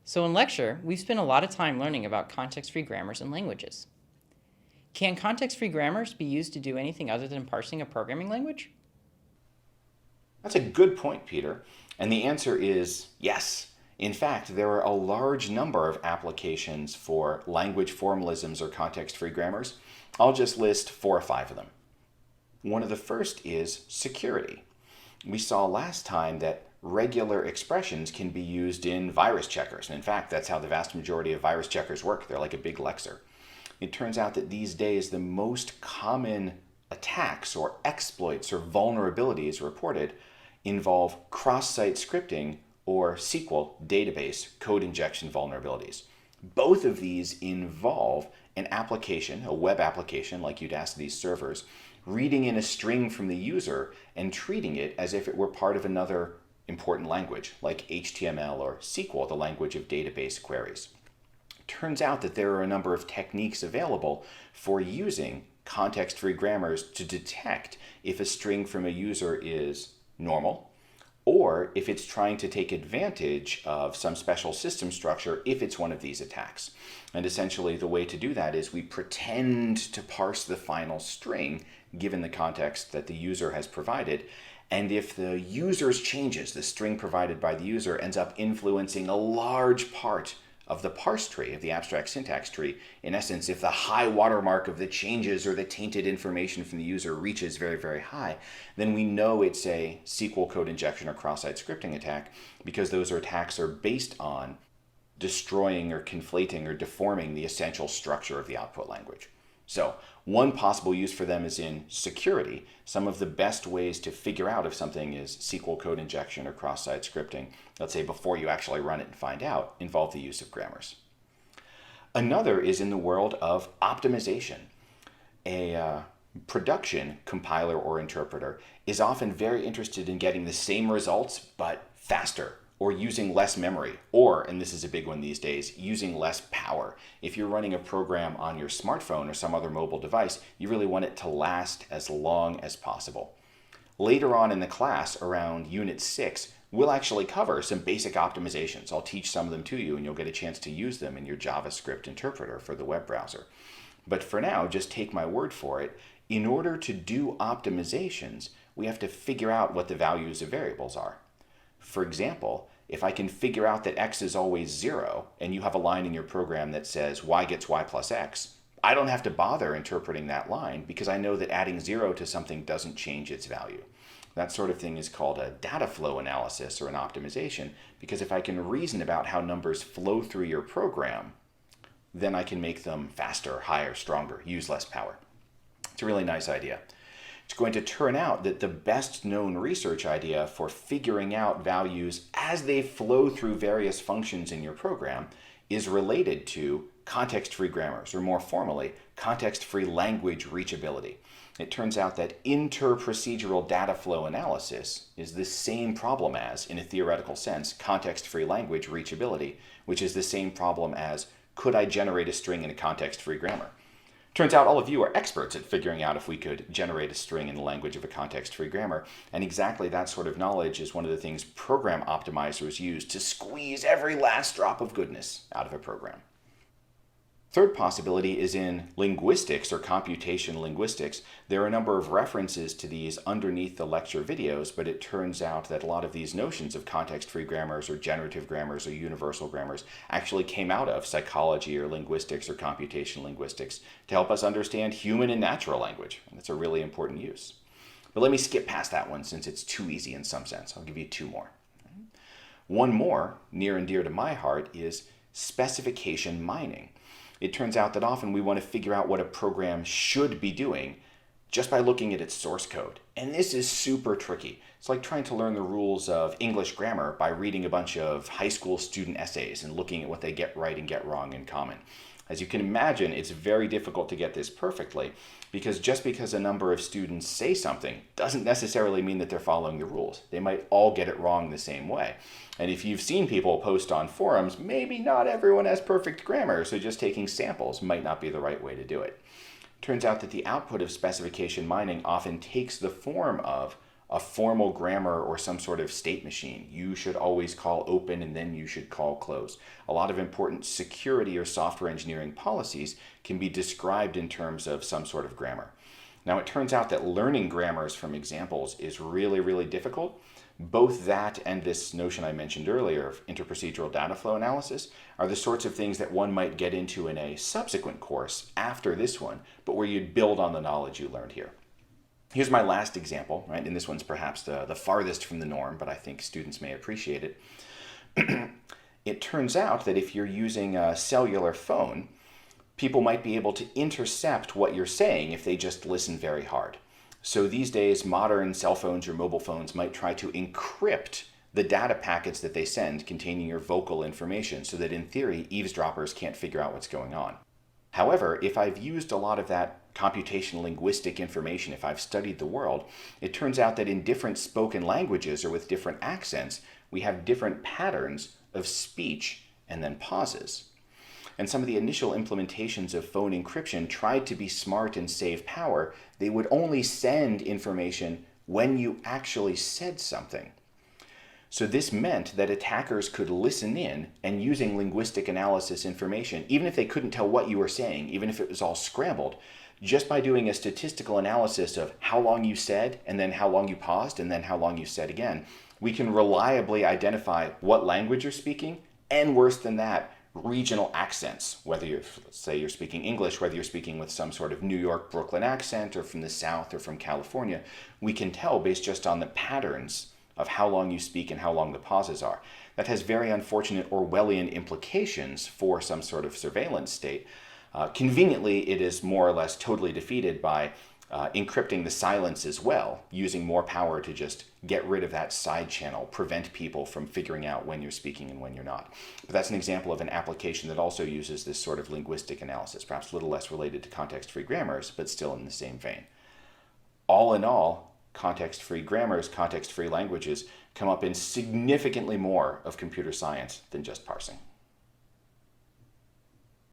So in lecture, we've spent a lot of time learning about context-free grammars and languages. Can context-free grammars be used to do anything other than parsing a programming language? That's a good point, Peter. And the answer is yes. In fact, there are a large number of applications for language formalisms or context-free grammars. I'll just list 4 or 5 of them. One of the first is security. We saw last time that regular expressions can be used in virus checkers. And in fact, that's how the vast majority of virus checkers work. They're like a big Lexer. It turns out that these days the most common attacks or exploits or vulnerabilities reported involve cross-site scripting or SQL database code injection vulnerabilities. Both of these involve an application, a web application like Udacity's servers, reading in a string from the user and treating it as if it were part of another important language like HTML or SQL, the language of database queries. Turns out that there are a number of techniques available for using context-free grammars to detect if a string from a user is normal, or if it's trying to take advantage of some special system structure if it's one of these attacks. And essentially the way to do that is we pretend to parse the final string given the context that the user has provided, and if the user's changes, the string provided by the user, ends up influencing a large part of the parse tree, of the abstract syntax tree, in essence, if the high watermark of the changes or the tainted information from the user reaches very, very high, then we know it's a SQL code injection or cross-site scripting attack, because those attacks are based on destroying or conflating or deforming the essential structure of the output language. So one possible use for them is in security. Some of the best ways to figure out if something is SQL code injection or cross-site scripting, let's say before you actually run it and find out, involve the use of grammars. Another is in the world of optimization. A production compiler or interpreter is often very interested in getting the same results but faster, or using less memory, or, and this is a big one these days, using less power. If you're running a program on your smartphone or some other mobile device, you really want it to last as long as possible. Later on in the class, around Unit 6, we'll actually cover some basic optimizations. I'll teach some of them to you and you'll get a chance to use them in your JavaScript interpreter for the web browser. But for now, just take my word for it. In order to do optimizations, we have to figure out what the values of variables are. For example, if I can figure out that x is always 0, and you have a line in your program that says y gets y plus x, I don't have to bother interpreting that line because I know that adding 0 to something doesn't change its value. That sort of thing is called a data flow analysis or an optimization, because if I can reason about how numbers flow through your program, then I can make them faster, higher, stronger, use less power. It's a really nice idea. It's going to turn out that the best known research idea for figuring out values as they flow through various functions in your program is related to context-free grammars, or more formally, context-free language reachability. It turns out that inter-procedural data flow analysis is the same problem as, in a theoretical sense, context-free language reachability, which is the same problem as, could I generate a string in a context-free grammar? Turns out all of you are experts at figuring out if we could generate a string in the language of a context-free grammar, and exactly that sort of knowledge is one of the things program optimizers use to squeeze every last drop of goodness out of a program. Third possibility is in linguistics or computation linguistics. There are a number of references to these underneath the lecture videos, but it turns out that a lot of these notions of context-free grammars or generative grammars or universal grammars actually came out of psychology or linguistics or computation linguistics to help us understand human and natural language. And that's a really important use. But let me skip past that one since it's too easy in some sense. I'll give you 2 more. One more, near and dear to my heart, is specification mining. It turns out that often we want to figure out what a program should be doing just by looking at its source code. And this is super tricky. It's like trying to learn the rules of English grammar by reading a bunch of high school student essays and looking at what they get right and get wrong in common. As you can imagine, it's very difficult to get this perfectly, because just because a number of students say something doesn't necessarily mean that they're following the rules. They might all get it wrong the same way. And if you've seen people post on forums, maybe not everyone has perfect grammar, so just taking samples might not be the right way to do it. Turns out that the output of specification mining often takes the form of a formal grammar or some sort of state machine. You should always call open and then you should call close. A lot of important security or software engineering policies can be described in terms of some sort of grammar. Now, it turns out that learning grammars from examples is really, really difficult. Both that and this notion I mentioned earlier of interprocedural data flow analysis are the sorts of things that one might get into in a subsequent course after this one, but where you'd build on the knowledge you learned here. Here's my last example, right? And this one's perhaps the farthest from the norm, but I think students may appreciate it. It turns out that if you're using a cellular phone, people might be able to intercept what you're saying if they just listen very hard. So these days, modern cell phones or mobile phones might try to encrypt the data packets that they send containing your vocal information so that in theory, eavesdroppers can't figure out what's going on. However, if I've used a lot of that computational linguistic information, if I've studied the world, it turns out that in different spoken languages or with different accents, we have different patterns of speech and then pauses. And some of the initial implementations of phone encryption tried to be smart and save power. They would only send information when you actually said something. So this meant that attackers could listen in and using linguistic analysis information, even if they couldn't tell what you were saying, even if it was all scrambled, just by doing a statistical analysis of how long you said and then how long you paused and then how long you said again, we can reliably identify what language you're speaking, and worse than that, regional accents, whether you're, let's say you're speaking English, whether you're speaking with some sort of New York, Brooklyn accent or from the South or from California, we can tell based just on the patterns of how long you speak and how long the pauses are. That has very unfortunate Orwellian implications for some sort of surveillance state. Conveniently, it is more or less totally defeated by encrypting the silence as well, using more power to just get rid of that side channel, prevent people from figuring out when you're speaking and when you're not. But that's an example of an application that also uses this sort of linguistic analysis, perhaps a little less related to context-free grammars, but still in the same vein. All in all, context-free grammars, context-free languages come up in significantly more of computer science than just parsing.